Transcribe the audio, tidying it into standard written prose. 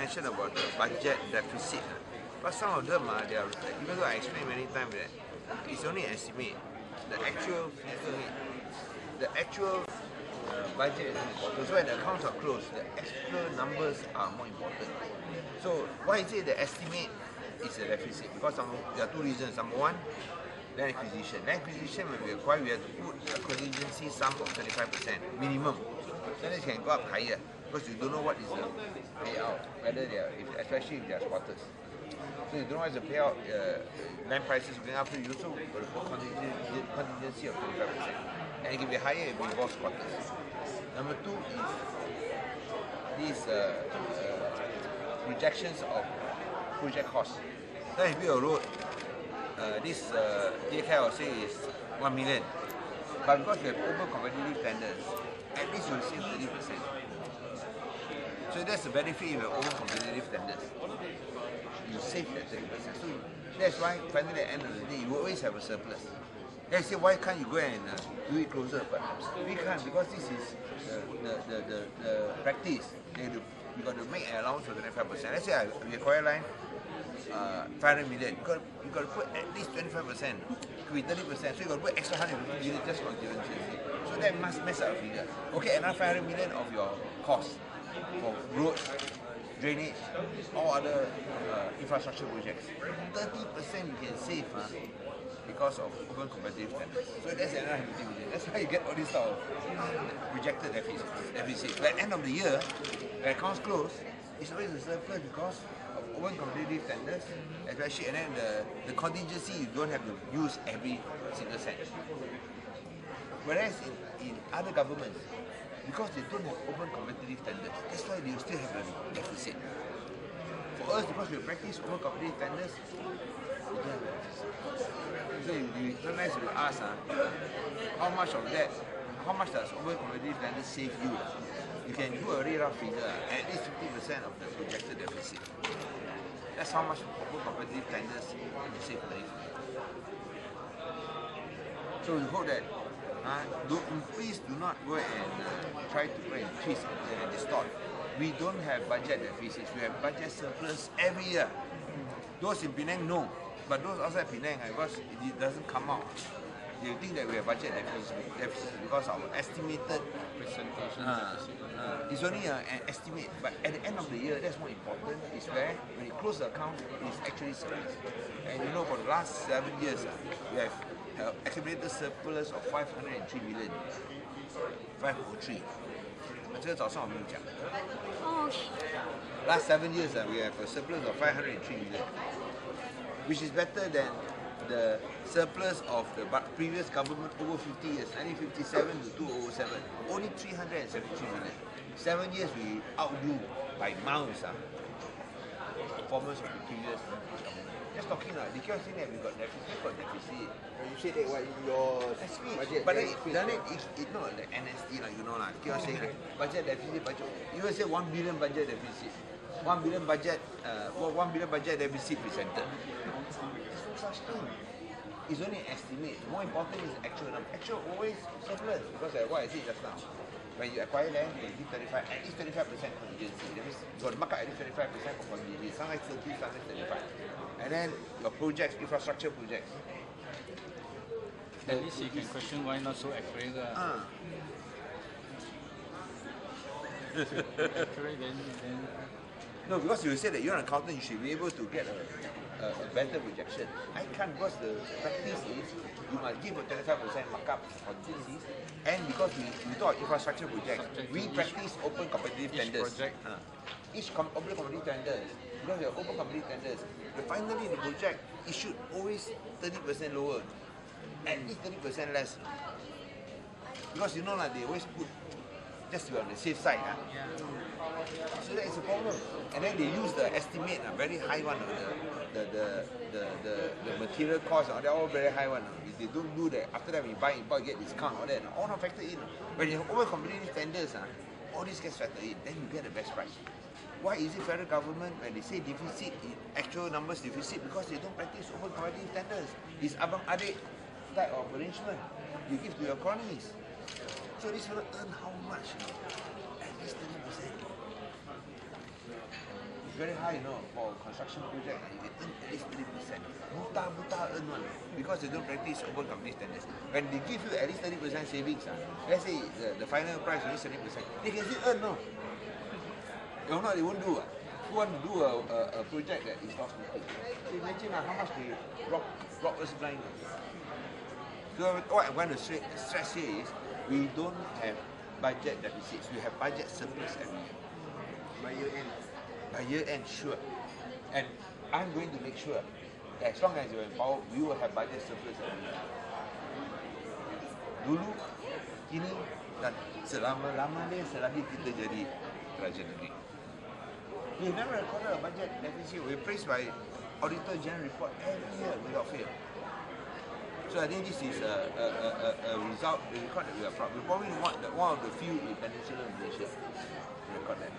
mentioned about the budget deficit. But some of them, they are, even though I explained many times that it's only an estimate. The actual budget is important. So when the accounts are closed, the actual numbers are more important. So why is it the estimate is a deficit? Because there are two reasons. Number one, land acquisition. Land acquisition, when we acquire, we have to put a contingency sum of 25% minimum. Then it can go up higher because you don't know what is the payout, whether they are, especially if they are squatters. So you don't know what is the payout. Land prices going up, so you also got to put contingency of 25%, and it can be higher if it involves squatters. Number two is these projections of project costs. So if you road, this DK I will say is 1 million, but because we have open competitive tenders, at least you will save 30%. So that's the benefit if you have open competitive tenders. You save that 30%. So that's why finally at the end of the day, you always have a surplus. They say, why can't you go and do it closer? But we can't, because this is the practice. You got to make an allowance for 25%. Let's say we acquire line 500 million. You got to put at least 25%. It could be 30%. So you got to put extra 150 million just for contingency. So that must mess up a figure. Okay, another 500 million of your cost for road, drainage, all other infrastructure projects. 30% you can save because of open competitive tenders. So that's another 50 million. That's why you get all this sort of projected deficit. But at the end of the year, when accounts close, it's always a surplus because of open competitive tenders, especially, and then the contingency you don't have to use every single cent. Whereas in other governments, because they don't have open competitive tenders, that's why they still have a deficit. For us, because we practice open competitive tenders, we don't have a deficit. So sometimes you ask, how much of that, how much does open competitive tenders save you? You can do a very rough figure, at least 50% of the projected deficit. That's how much open competitive tenders save money. So we hope that please do not go and try to go and twist and distort. We don't have budget deficits, we have budget surplus every year. Those in Penang know, but those outside Penang, because it doesn't come out, they think that we have budget deficits because our estimated presentation it's only an estimate, but at the end of the year, that's more important, is where when you close the account, it's actually surplus. And you know, for the last 7 years, we have accumulated surplus of 503 million. 503. Last 7 years, we have a surplus of 503 million, which is better than the surplus of the previous government over 50 years, 1957 to 2007, only 373 million. 7 years we outgrew by miles performance of the previous government. Just talking they keep saying that we got deficit. You said that what your budget, but then it's not the NST you know lah. Keep on saying budget deficit, budget. You will say 1 billion budget deficit, 1 billion budget, 1 billion budget deficit presented. There's no such thing. It's only an estimate. More important is actual number. Actual always surplus because what I said just now. When you acquire land, you give 35, at least 25% contingency. That means you got to mark up at least 25% for contingency. Sometimes 30, sometimes 35. And then your projects, infrastructure projects. At least you can question why not so accurate. Accurate then. No, because you say that you're an accountant, you should be able to get a better projection. I can't, because the practice is you must give a 25% markup contingencies, and because we thought infrastructure projects, we practice open competitive tenders. Each open competitive tenders, because we have open competitive tenders, finally the project it should always 30% lower, at least 30% less. Because you know they always put just to be on the safe side. So that is a problem. And then they use the estimate, very high one, the material cost, they're all very high one. If they don't do that, after that when you buy in bulk, you get discount, all that, all not factored in. When you have over competitive tenders, all this gets factored in, then you get the best price. Why is it federal government, when they say deficit, actual numbers deficit? Because they don't practice open competitive tenders. It's abang-adik type of arrangement you give to your colonies. So this will earn how much? At least 30%. very high, you know, for construction project. You can earn at least 30%. Buta earn one because they don't practice open company standards. When they give you at least 30% savings, let's say the final price only 70%, they can still earn, no? If not, they won't do. Who want to do a project that is loss making? So imagine how much they rock us blind. So what I want to stress here is we don't have budget deficits. We have budget surplus every year. By year end. By year end, sure. And I'm going to make sure that as long as you're in power, we will have budget surplus every year. Dulu, kini, dan selama-lamanya selagi kita jadi kerajaan negeri. We never recorded a budget deficit. We're praised by Auditor General report every year without fail. So I think this is a result, the record that we are proud. We're probably one of the few in Peninsula Malaysia to record that.